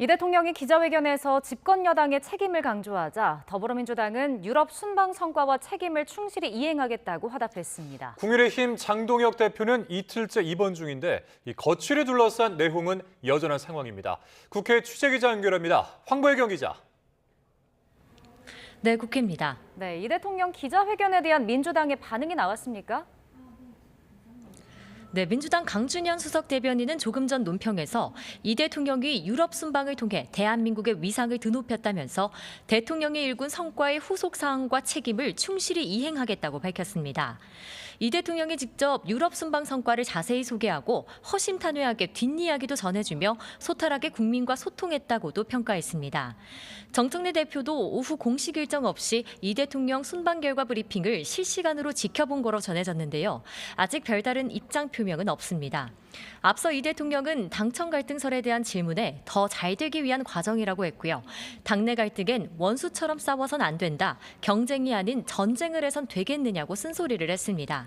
이 대통령이 기자회견에서 집권 여당의 책임을 강조하자 더불어민주당은 유럽 순방 성과와 책임을 충실히 이행하겠다고 화답했습니다. 국민의힘 장동혁 대표는 이틀째 입원 중인데 이 거취를 둘러싼 내홍은 여전한 상황입니다. 국회 취재기자 연결합니다. 황보혜경 기자. 네, 국회입니다. 네, 이 대통령 기자회견에 대한 민주당의 반응이 나왔습니까? 네, 민주당 강준현 수석 대변인은 조금 전 논평에서 이 대통령이 유럽 순방을 통해 대한민국의 위상을 드높였다면서 대통령이 일군 성과의 후속 사항과 책임을 충실히 이행하겠다고 밝혔습니다. 이 대통령이 직접 유럽 순방 성과를 자세히 소개하고 허심탄회하게 뒷이야기도 전해주며 소탈하게 국민과 소통했다고도 평가했습니다. 정청래 대표도 오후 공식 일정 없이 이 대통령 순방 결과 브리핑을 실시간으로 지켜본 거로 전해졌는데요. 아직 별다른 입장 표명은 없습니다. 앞서 이 대통령은 당청 갈등설에 대한 질문에 더 잘 되기 위한 과정이라고 했고요. 당내 갈등엔 원수처럼 싸워선 안 된다. 경쟁이 아닌 전쟁을 해선 되겠느냐고 쓴소리를 했습니다.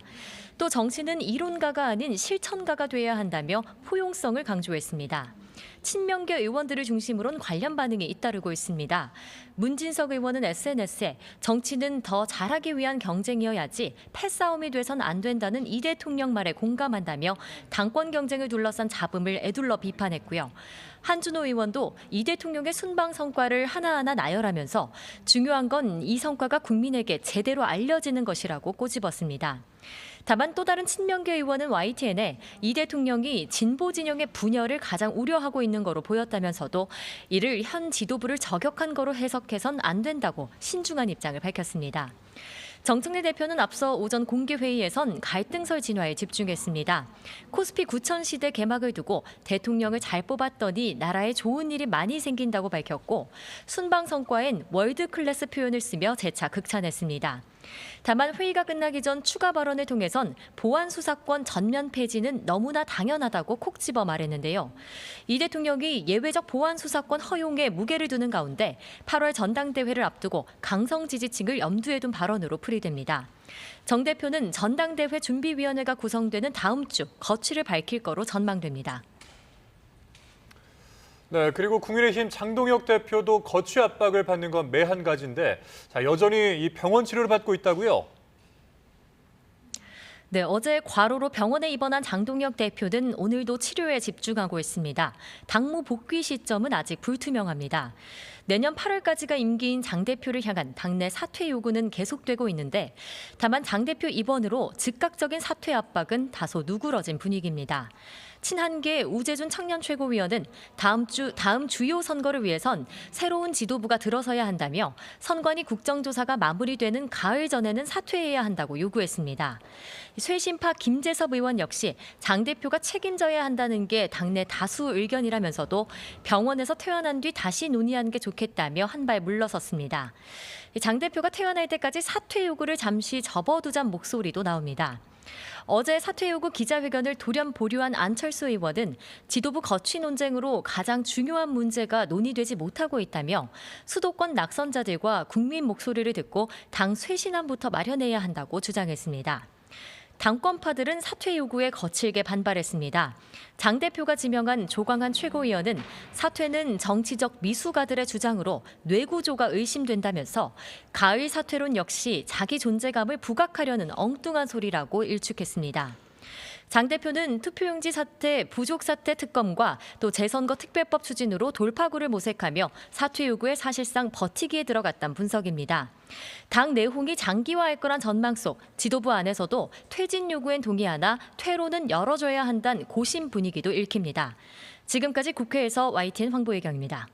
또 정치는 이론가가 아닌 실천가가 돼야 한다며 포용성을 강조했습니다. 친명계 의원들을 중심으로는 관련 반응이 잇따르고 있습니다. 문진석 의원은 SNS에 정치는 더 잘하기 위한 경쟁이어야지 패싸움이 돼선 안 된다는 이 대통령 말에 공감한다며 당권 경쟁을 둘러싼 잡음을 에둘러 비판했고요. 한준호 의원도 이 대통령의 순방 성과를 하나하나 나열하면서 중요한 건 이 성과가 국민에게 제대로 알려지는 것이라고 꼬집었습니다. 다만 또 다른 친명계 의원은 YTN에 이 대통령이 진보 진영의 분열을 가장 우려하고 있는 거로 보였다면서도 이를 현 지도부를 저격한 거로 해석해선 안 된다고 신중한 입장을 밝혔습니다. 정청래 대표는 앞서 오전 공개회의에선 갈등설 진화에 집중했습니다. 코스피 9천 시대 개막을 두고 대통령을 잘 뽑았더니 나라에 좋은 일이 많이 생긴다고 밝혔고 순방 성과엔 월드 클래스 표현을 쓰며 재차 극찬했습니다. 다만 회의가 끝나기 전 추가 발언을 통해선 보안 수사권 전면 폐지는 너무나 당연하다고 콕 집어 말했는데요. 이 대통령이 예외적 보안 수사권 허용에 무게를 두는 가운데 8월 전당대회를 앞두고 강성 지지층을 염두에 둔 발언으로 풀이됩니다. 정 대표는 전당대회 준비위원회가 구성되는 다음 주 거취를 밝힐 거로 전망됩니다. 네, 그리고 국민의힘 장동혁 대표도 거취 압박을 받는 건 매한 가지인데 여전히 이 병원 치료를 받고 있다고요? 네, 어제 과로로 병원에 입원한 장동혁 대표는 오늘도 치료에 집중하고 있습니다. 당무 복귀 시점은 아직 불투명합니다. 내년 8월까지가 임기인 장 대표를 향한 당내 사퇴 요구는 계속되고 있는데 다만 장 대표 입원으로 즉각적인 사퇴 압박은 다소 누그러진 분위기입니다. 친한계 우재준 청년 최고위원은 다음 주요 선거를 위해선 새로운 지도부가 들어서야 한다며 선관위 국정조사가 마무리되는 가을 전에는 사퇴해야 한다고 요구했습니다. 쇄신파 김재섭 의원 역시 장 대표가 책임져야 한다는 게 당내 다수 의견이라면서도 병원에서 퇴원한 뒤 다시 논의하는 게 좋겠다며 한 발 물러섰습니다. 장 대표가 퇴원할 때까지 사퇴 요구를 잠시 접어두자는 목소리도 나옵니다. 어제 사퇴 요구 기자회견을 돌연 보류한 안철수 의원은 지도부 거취 논쟁으로 가장 중요한 문제가 논의되지 못하고 있다며 수도권 낙선자들과 국민 목소리를 듣고 당 쇄신안부터 마련해야 한다고 주장했습니다. 당권파들은 사퇴 요구에 거칠게 반발했습니다. 장 대표가 지명한 조광한 최고위원은 사퇴는 정치적 미수가들의 주장으로 뇌구조가 의심된다면서 가을 사퇴론 역시 자기 존재감을 부각하려는 엉뚱한 소리라고 일축했습니다. 장 대표는 투표용지 사퇴, 부족 사퇴 특검과 또 재선거 특별법 추진으로 돌파구를 모색하며 사퇴 요구에 사실상 버티기에 들어갔다는 분석입니다. 당 내홍이 장기화할 거란 전망 속 지도부 안에서도 퇴진 요구엔 동의하나 퇴로는 열어줘야 한다는 고심 분위기도 읽힙니다. 지금까지 국회에서 YTN 황보혜경입니다.